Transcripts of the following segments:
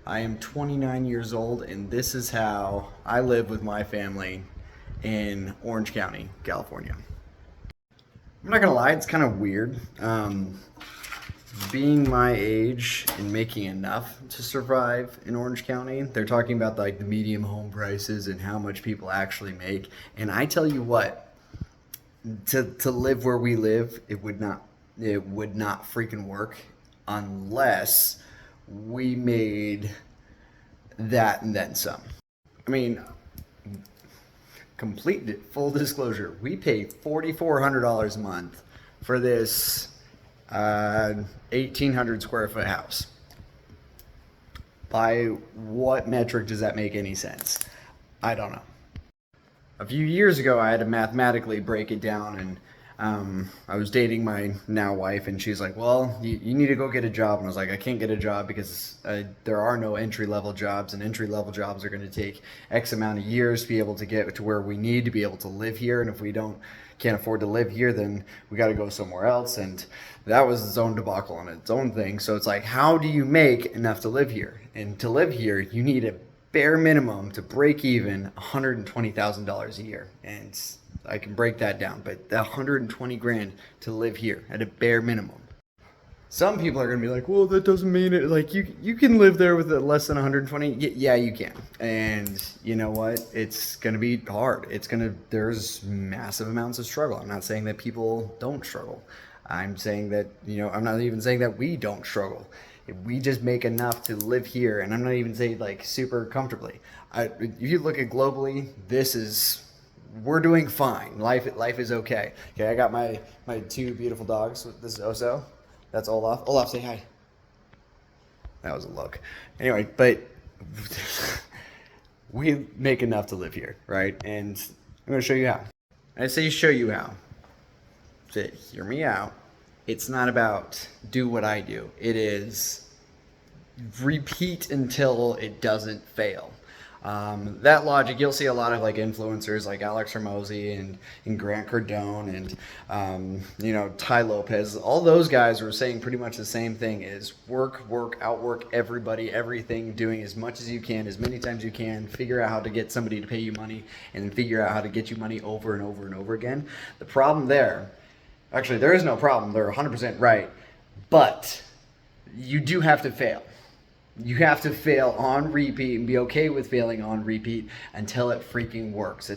I am 29 years old, and this is how I live with my family in Orange County, California. I'm not gonna lie, it's kind of weird. Being my age and making enough to survive in Orange County. They're talking about like the medium home prices and how much people actually make. And I tell you what, to live where we live, it would not freaking work unless we made that and then some. I mean, complete full disclosure, we pay $4,400 a month for this 1,800 square foot house. By what metric does that make any sense? I don't know. A few years ago, I had to mathematically break it down, and I was dating my now wife, and she's like, well, you need to go get a job. And I was like, I can't get a job because there are no entry-level jobs, and entry-level jobs are going to take X amount of years to be able to get to where we need to be able to live here. And if we can't afford to live here, then we got to go somewhere else. And that was its own debacle on its own thing. So it's like, how do you make enough to live here? And to live here, you need a bare minimum to break even $120,000 a year. And I can break that down, but the 120 grand to live here at a bare minimum. Some people are going to be like, well, that doesn't mean it. Like, you can live there with less than 120. Yeah, you can. And you know what? It's going to be hard. There's massive amounts of struggle. I'm not saying that people don't struggle. I'm saying that, I'm not even saying that we don't struggle. If we just make enough to live here, and I'm not even saying like super comfortably. If you look at globally, we're doing fine. Life is okay. Okay, I got my two beautiful dogs. This is Oso. That's Olaf. Olaf, say hi. That was a look. Anyway, but we make enough to live here, right? And I'm going to show you how. I say show you how. So hear me out. It's not about do what I do. It is repeat until it doesn't fail. That logic, you'll see a lot of like influencers like Alex Hormozy and Grant Cardone and Ty Lopez. All those guys were saying pretty much the same thing: is work, outwork everybody, everything, doing as much as you can, as many times you can, figure out how to get somebody to pay you money, and then figure out how to get you money over and over and over again. The problem there, actually, there is no problem. They're 100% right, but you do have to fail. You have to fail on repeat and be okay with failing on repeat until it freaking works.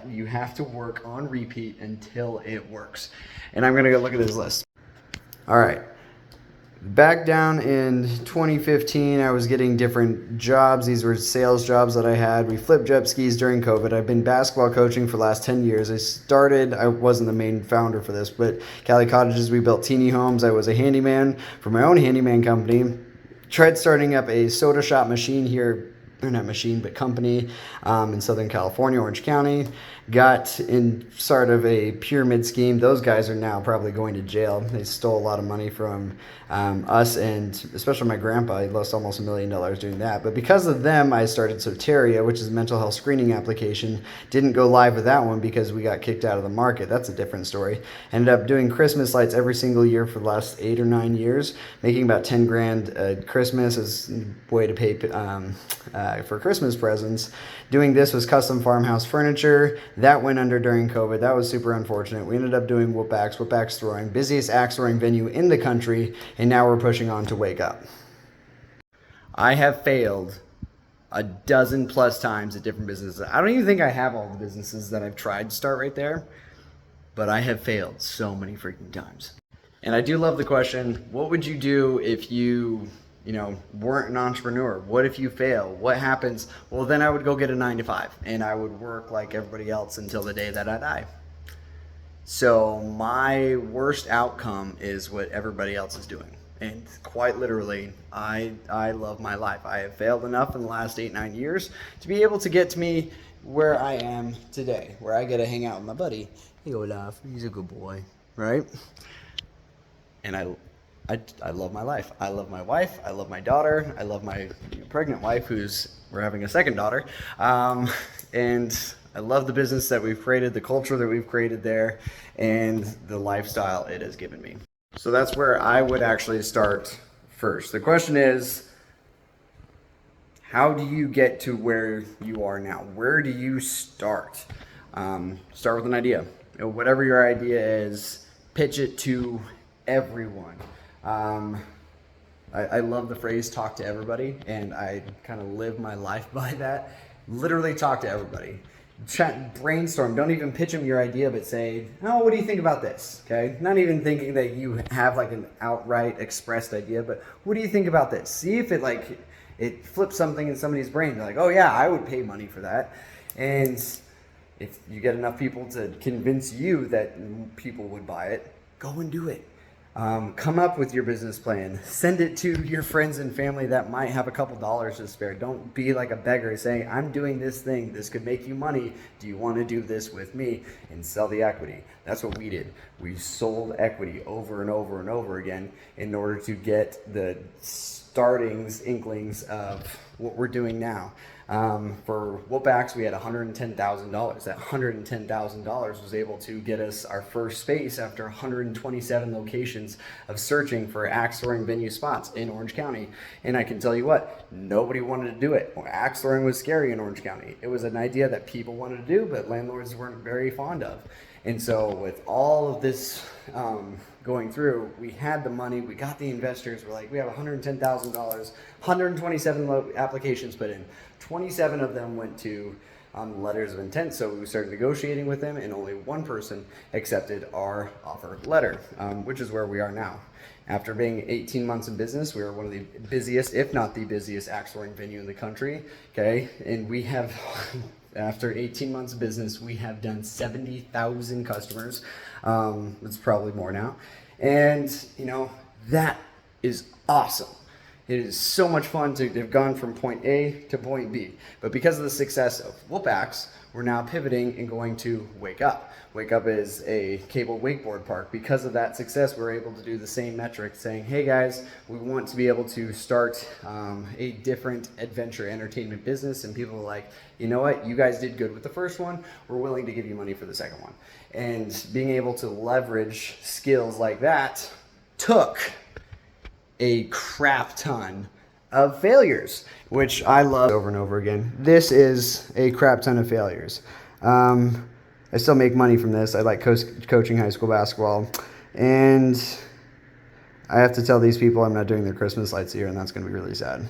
You have to work on repeat until it works. And I'm going to go look at this list. All right. Back down in 2015, I was getting different jobs. These were sales jobs that I had. We flipped jet skis during COVID. I've been basketball coaching for the last 10 years. I wasn't the main founder for this, but Cali Cottages, we built teeny homes. I was a handyman for my own handyman company. Tried starting up a soda shop machine here, or not machine, but company in Southern California, Orange County. Got in sort of a pyramid scheme. Those guys are now probably going to jail. They stole a lot of money from us, and especially my grandpa. He lost almost $1 million doing that. But because of them, I started Soteria, which is a mental health screening application. Didn't go live with that one because we got kicked out of the market. That's a different story. Ended up doing Christmas lights every single year for the last 8 or 9 years, making about 10 grand at Christmas as a way to pay for Christmas presents. Doing this was custom farmhouse furniture. That went under during COVID. That was super unfortunate. We ended up doing Whoop Axe Throwing, busiest axe throwing venue in the country, and now we're pushing on to Wake Up. I have failed a dozen plus times at different businesses. I don't even think I have all the businesses that I've tried to start right there, but I have failed so many freaking times. And I do love the question, what would you do if you weren't an entrepreneur? What if you fail? What happens? Well, then I would go get a 9-to-5 and I would work like everybody else until the day that I die. So my worst outcome is what everybody else is doing. And quite literally, I love my life. I have failed enough in the last 8-9 years to be able to get to me where I am today, where I get to hang out with my buddy. Hey, Olaf, he's a good boy, right? And I love my life. I love my wife. I love my daughter. I love my pregnant wife, we're having a second daughter. And I love the business that we've created, the culture that we've created there, and the lifestyle it has given me. So that's where I would actually start first. The question is, how do you get to where you are now? Where do you start? Start with an idea. Whatever your idea is, pitch it to everyone. I love the phrase talk to everybody, and I kind of live my life by that. Literally talk to everybody. Chat, brainstorm. Don't even pitch them your idea, but say, oh, what do you think about this? Okay? Not even thinking that you have like an outright expressed idea, but what do you think about this? See if it flips something in somebody's brain. They're like, oh yeah, I would pay money for that. And if you get enough people to convince you that people would buy it, go and do it. Come up with your business plan. Send it to your friends and family that might have a couple dollars to spare. Don't be like a beggar saying, I'm doing this thing. This could make you money. Do you want to do this with me? And sell the equity. That's what we did. We sold equity over and over and over again in order to get the startings, inklings of what we're doing now. For Whoopbacks, we had $110,000. That $110,000 was able to get us our first space after 127 locations of searching for axe throwing venue spots in Orange County. And I can tell you what, nobody wanted to do it. Axe throwing was scary in Orange County. It was an idea that people wanted to do, but landlords weren't very fond of. And so with all of this going through, we had the money, we got the investors, we're like, we have $110,000, 127 applications put in. 27 of them went to letters of intent, so we started negotiating with them, and only one person accepted our offer letter, which is where we are now. After being 18 months in business, we are one of the busiest, if not the busiest, axe throwing venue in the country, okay? And we have, after 18 months of business, we have done 70,000 customers. It's probably more now. And, you know, that is awesome. It is so much fun to have gone from point A to point B. But because of the success of Whoopbacks, we're now pivoting and going to Wake Up. Wake Up is a cable wakeboard park. Because of that success, we're able to do the same metric, saying, hey guys, we want to be able to start a different adventure entertainment business. And people are like, you know what, you guys did good with the first one. We're willing to give you money for the second one. And being able to leverage skills like that took a crap ton of failures, which I love over and over again. This is a crap ton of failures. I still make money from this. I like coaching high school basketball, and I have to tell these people I'm not doing their Christmas lights here, and that's going to be really sad.